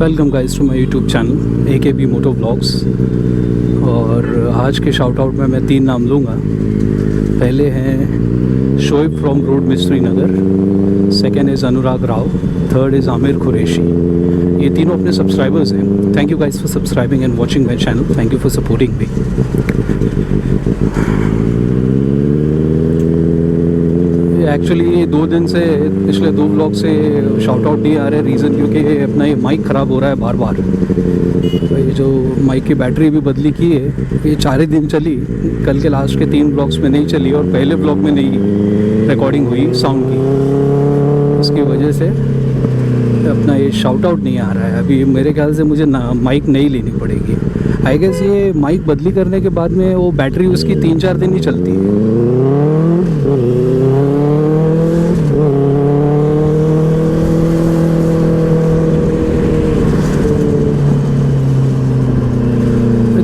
Welcome guys to my YouTube channel AKB moto vlogs. और आज के शाउट आउट में मैं 3 नाम लूँगा। पहले हैं Shoaib from road Mistri Nagar, second is Anurag Rao, third is Aamir Qureshi. ये तीनों अपने सब्सक्राइबर्स हैं। Thank you guys for subscribing and watching my channel. Thank you for supporting me. Actually 2 दिन से, पिछले 2 व्लॉग से शाउट आउट नहीं आ रहे। रीज़न क्योंकि अपना ये माइक ख़राब हो रहा है बार बार। ये जो माइक की बैटरी भी बदली की है, ये 4 ही दिन चली। कल के लास्ट के 3 व्लॉग्स में नहीं चली और पहले व्लॉग में नहीं रिकॉर्डिंग हुई साउंड की। उसकी वजह से अपना ये शाउट आउट नहीं आ रहा है। अभी मेरे ख्याल से मुझे माइक नहीं लेनी पड़ेगी। आई गेस ये माइक बदली करने के बाद में वो बैटरी उसकी 3-4 दिन ही चलती है।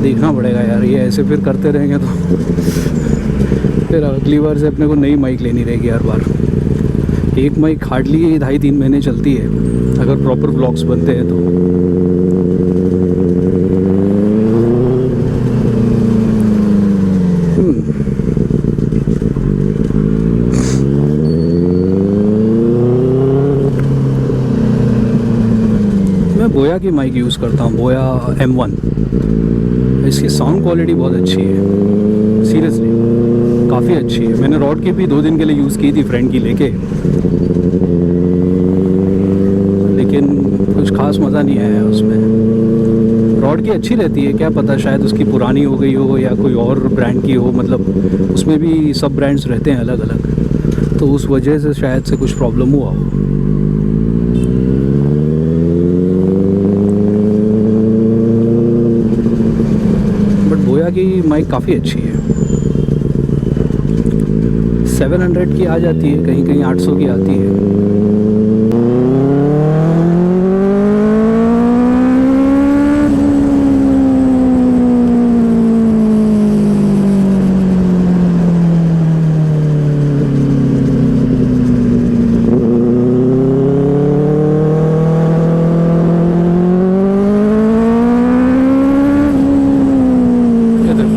देखना पड़ेगा यार, ये ऐसे फिर करते रहेंगे तो फिर अगली बार से अपने को नई माइक लेनी रहेगी हर बार। एक माइक हार्डली 2.5-3 महीने चलती है अगर प्रॉपर व्लॉग्स बनते हैं तो। मैं बोया की माइक यूज़ करता हूँ, बोया M1। इसकी साउंड क्वालिटी बहुत अच्छी है, सीरियसली काफ़ी अच्छी है। मैंने रॉड की भी 2 दिन के लिए यूज़ की थी फ्रेंड की लेके, लेकिन कुछ खास मज़ा नहीं आया उसमें। रॉड की अच्छी रहती है, क्या पता शायद उसकी पुरानी हो गई हो या कोई और ब्रांड की हो। मतलब उसमें भी सब ब्रांड्स रहते हैं अलग अलग, तो उस वजह से शायद से कुछ प्रॉब्लम हुआ हो। बोया की माइक काफ़ी अच्छी है। 700 की आ जाती है, कहीं कहीं 800 की आती है।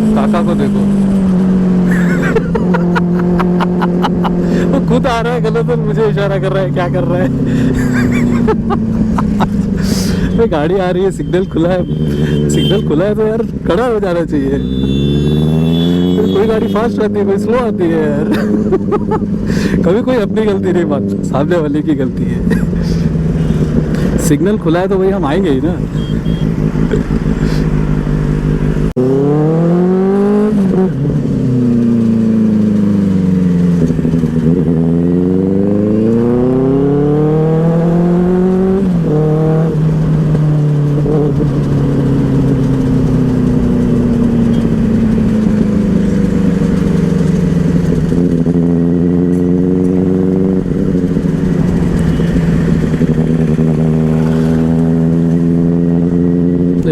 काका को देखो वो खुद आ रहा है गलत और मुझे इशारा कर रहा है, क्या कर रहा है। गाड़ी आ रही है, सिग्नल खुला है तो यार खड़ा हो जाना चाहिए। कोई गाड़ी फास्ट आती है, कोई स्लो आती है यार। कभी कोई अपनी गलती नहीं, बात सामने वाले की गलती है। सिग्नल खुला है तो भाई हम आएंगे ही ना।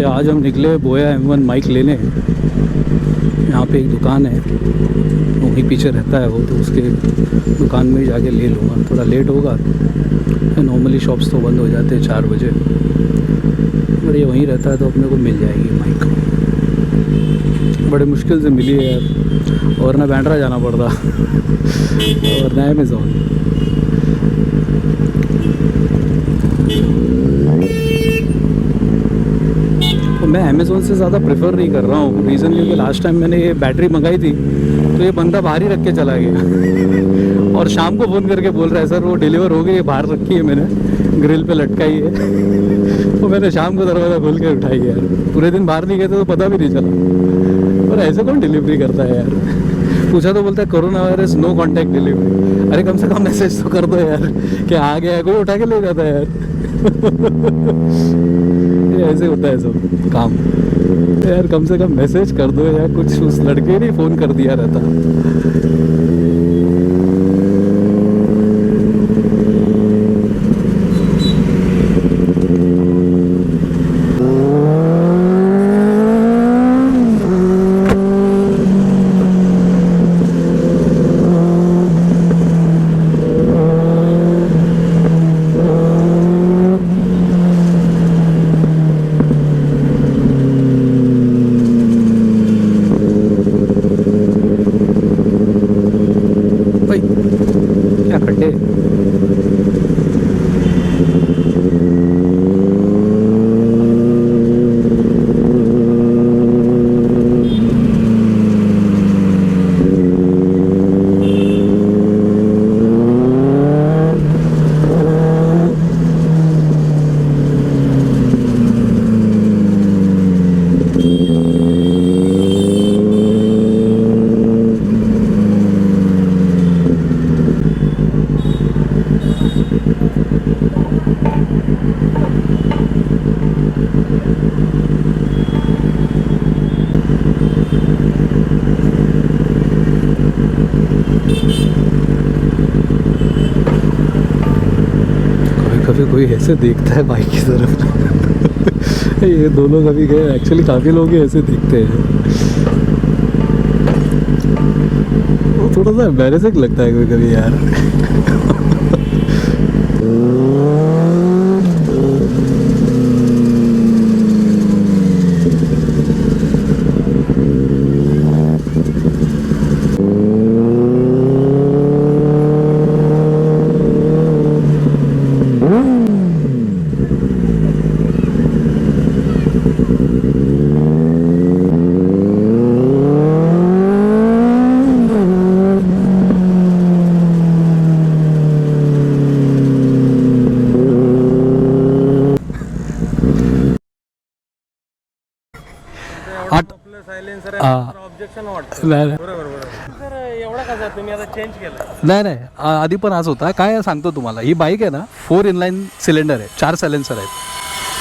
आज हम निकले बोया M1 माइक लेने। यहाँ पे एक दुकान है, वहीं पीछे रहता है वो, तो उसके दुकान में जाके ले लूँगा। थोड़ा लेट होगा, नॉर्मली शॉप्स तो बंद हो जाते हैं 4 बजे, पर ये वहीं रहता है तो अपने को मिल जाएगी माइक। बड़े मुश्किल से मिली है यार, वरना बैंड्रा जाना पड़ता, वरना अमेज़ॉन। मैं अमेज़ोन से ज़्यादा प्रेफर नहीं कर रहा हूँ। रीज़न क्योंकि लास्ट टाइम मैंने ये बैटरी मंगाई थी तो ये बंदा बाहर ही रख के चला गया। और शाम को फ़ोन करके बोल रहा है सर वो डिलीवर हो गई है, बाहर रखी है मैंने, ग्रिल पे लटकाई है। तो मैंने शाम को दरवाज़ा खोल के उठाई यार। पूरे दिन बाहर नहीं गए थे तो पता भी नहीं चला। और ऐसे कौन डिलीवरी करता है यार। पूछा तो बोलता है corona virus no contact delivery. अरे कम से कम मैसेज तो कर दो यार कि आ गया है, कोई उठा के ले जाता है यार। ऐसे होता है सब काम यार। कम से कम मैसेज कर दो या कुछ। उस लड़के ने फ़ोन कर दिया रहता। अभी कोई ऐसे देखता है बाइक की तरफ। ये दो लोग अभी गए, एक्चुअली काफ़ी लोग ही ऐसे दिखते हैं। वो थोड़ा सा एम्बैरेसिंग लगता है कभी कभी यार। आपलं सायलेन्सर आहे ऑब्जेक्शन वाटतं. नाही बरोबर बरोबर. तर एवढा कसा तुम्ही आता चेंज केलं? नाही आधी पण आज होता. काय सांगतो तुम्हाला, ही बाईक आहे ना 4 इनलाईन सिलेंडर आहे, 4 सायलेन्सर आहेत.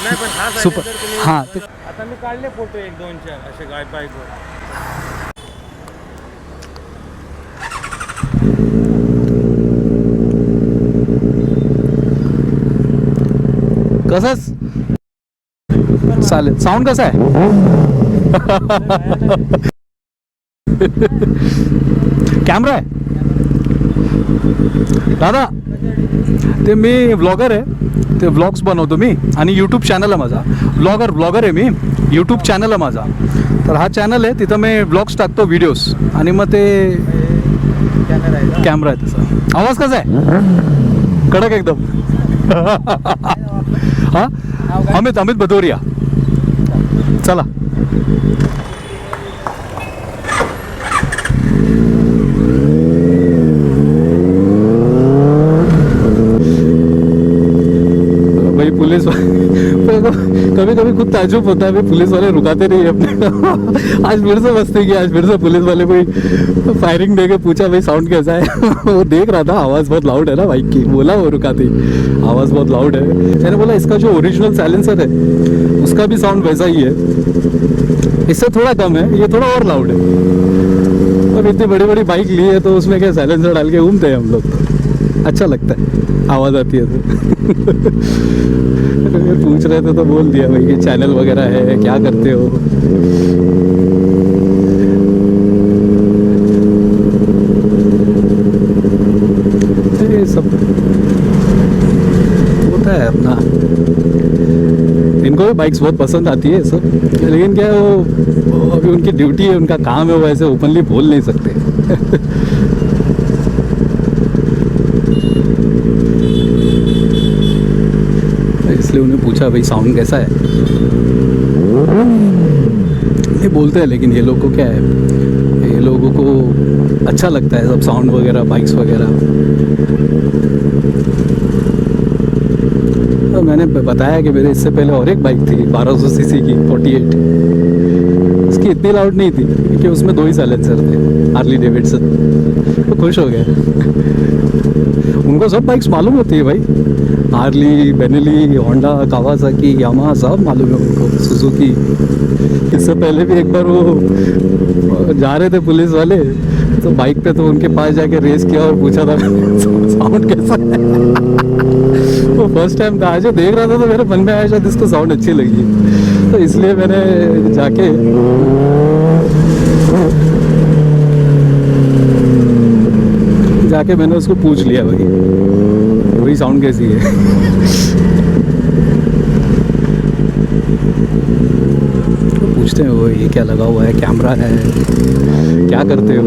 नाही पण हा सुपर. silencer तुम्ही हां ते आता मी काढले फोटो 1-2 असे गाय बाईकवर. कसंच चालेल. साऊंड कसा आहे? कॅमेरा आहे दादा. ते मी व्लॉगर आहे, ते व्लॉग्स बनवतो मी आणि यूट्यूब चॅनल आहे माझा. ब्लॉगर आहे मी, यूट्यूब चॅनल आहे माझा. तर हा चॅनल आहे, तिथं मी व्लॉग्स टाकतो, व्हिडिओज. आणि मग ते कॅमेरा आहे त्याचा. आवाज कसा आहे? कडक एकदम. हां अमित भदौरिया. चला भाई पुलिस कभी कभी खुद ताजुब होता है भाई, पुलिस वाले रुकाते नहीं अपने। आज फिर से मस्ती की, आज फिर से पुलिस वाले कोई फायरिंग दे के पूछा भाई साउंड कैसा है। वो देख रहा था आवाज़ बहुत लाउड है ना बाइक की, बोला वो रुकाती आवाज़ बहुत लाउड है। मैंने बोला इसका जो ओरिजिनल साइलेंसर है उसका भी साउंड वैसा ही है, इससे थोड़ा कम है, ये थोड़ा और लाउड है। अब इतनी बड़ी बड़ी बाइक ली है तो उसमें क्या साइलेंसर डाल के घूमते हैं हम लोग, तो अच्छा लगता है, आवाज़ आती है तो। पूछ रहे थे तो बोल दिया भाई कि चैनल वगैरह है, क्या करते हो। ये सब होता है अपना। इनको भी बाइक्स बहुत पसंद आती है सब, लेकिन क्या है वो अभी उनकी ड्यूटी है, उनका काम है, वो ऐसे ओपनली बोल नहीं सकते। इसलिए उन्हें पूछा भाई साउंड कैसा है। ये बोलते हैं, लेकिन ये लोग को क्या है, ये लोगों को अच्छा लगता है सब साउंड वगैरह, बाइक्स वगैरह। तो मैंने बताया कि मेरे इससे पहले और एक बाइक थी 1200 सीसी की 48, उसकी इतनी लाउड नहीं थी क्योंकि उसमें 2 ही साइलेंसर थे, हार्ली डेविडसन। तो खुश हो गए। उनको सब बाइक्स मालूम होती है भाई, Harley, Benelli, Honda, Kawasaki, Yamaha सब मालूम है उनको, सुजुकी। इससे पहले भी एक बार वो जा रहे थे पुलिस वाले तो बाइक पे, तो उनके पास जाके रेस किया और पूछा था साउंड कैसा है। वो फर्स्ट टाइम था, आज देख रहा था तो मेरे मन में आया शायद इसको साउंड अच्छी लगी, तो इसलिए मैंने जाके मैंने उसको पूछ लिया भाई वही साउंड कैसी है। तो पूछते हैं वो ये क्या लगा हुआ है, कैमरा है, क्या करते हो।